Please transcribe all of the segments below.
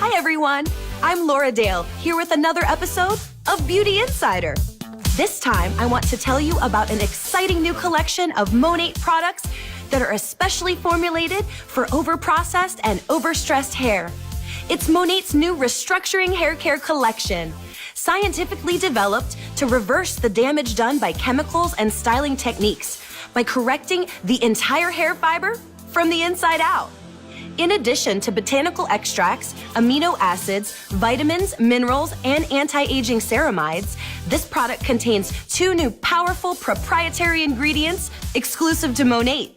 Hi everyone, I'm Laura Dale, here with another episode of Beauty Insider. This time, I want to tell you about an exciting new collection of MONAT products that are especially formulated for overprocessed and overstressed hair. It's MONAT's new Restructuring Hair Care Collection, scientifically developed to reverse the damage done by chemicals and styling techniques by correcting the entire hair fiber from the inside out. In addition to botanical extracts, amino acids, vitamins, minerals, and anti-aging ceramides, this product contains 2 new powerful proprietary ingredients exclusive to MONAT: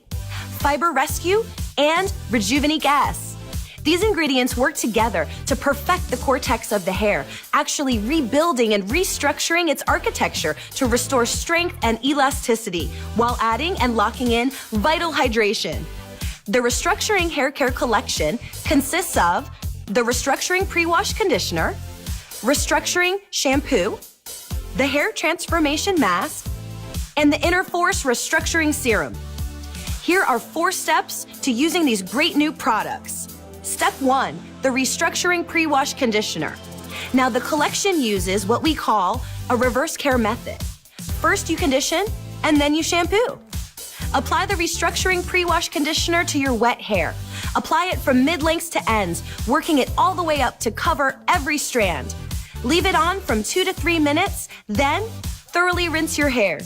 Fiber Rescue and Rejuvenate Gas. These ingredients work together to perfect the cortex of the hair, actually rebuilding and restructuring its architecture to restore strength and elasticity while adding and locking in vital hydration. The Restructuring Hair Care Collection consists of the Restructuring Pre-Wash Conditioner, Restructuring Shampoo, the Hair Transformation Mask, and the Inner Force Restructuring Serum. Here are 4 steps to using these great new products. Step 1, the Restructuring Pre-Wash Conditioner. Now, the collection uses what we call a reverse care method. First, you condition, and then you shampoo. Apply the Restructuring Pre-Wash Conditioner to your wet hair. Apply it from mid-lengths to ends, working it all the way up to cover every strand. Leave it on from 2 to 3 minutes, then thoroughly rinse your hair.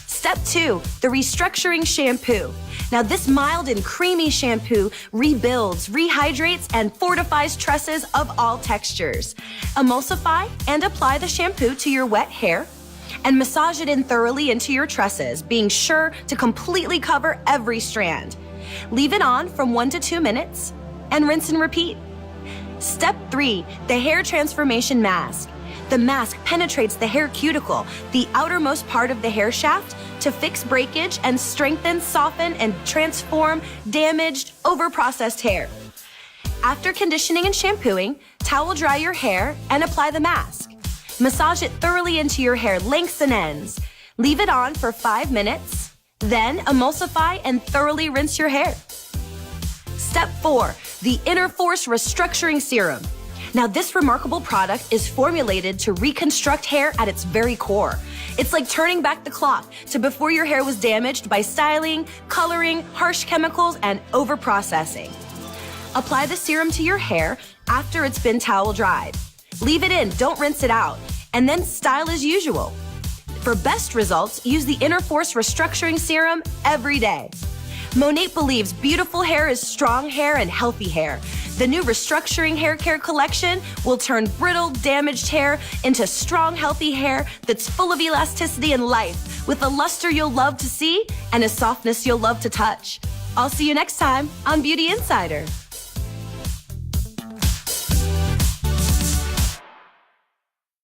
Step 2, the Restructuring Shampoo. Now, this mild and creamy shampoo rebuilds, rehydrates, and fortifies tresses of all textures. Emulsify and apply the shampoo to your wet hair and massage it in thoroughly into your tresses, being sure to completely cover every strand. Leave it on from 1 to 2 minutes and rinse and repeat. Step 3, the Hair Transformation Mask. The mask penetrates the hair cuticle, the outermost part of the hair shaft, to fix breakage and strengthen, soften, and transform damaged, overprocessed hair. After conditioning and shampooing, towel dry your hair and apply the mask. Massage it thoroughly into your hair lengths and ends. Leave it on for 5 minutes, then emulsify and thoroughly rinse your hair. Step 4, the Inner Force Restructuring Serum. Now, this remarkable product is formulated to reconstruct hair at its very core. It's like turning back the clock to before your hair was damaged by styling, coloring, harsh chemicals, and overprocessing. Apply the serum to your hair after it's been towel dried. Leave it in, don't rinse it out, and then style as usual. For best results, use the Inner Force Restructuring Serum every day. MONAT believes beautiful hair is strong hair and healthy hair. The new Restructuring Hair Care Collection will turn brittle, damaged hair into strong, healthy hair that's full of elasticity and life, with a luster you'll love to see and a softness you'll love to touch. I'll see you next time on Beauty Insider.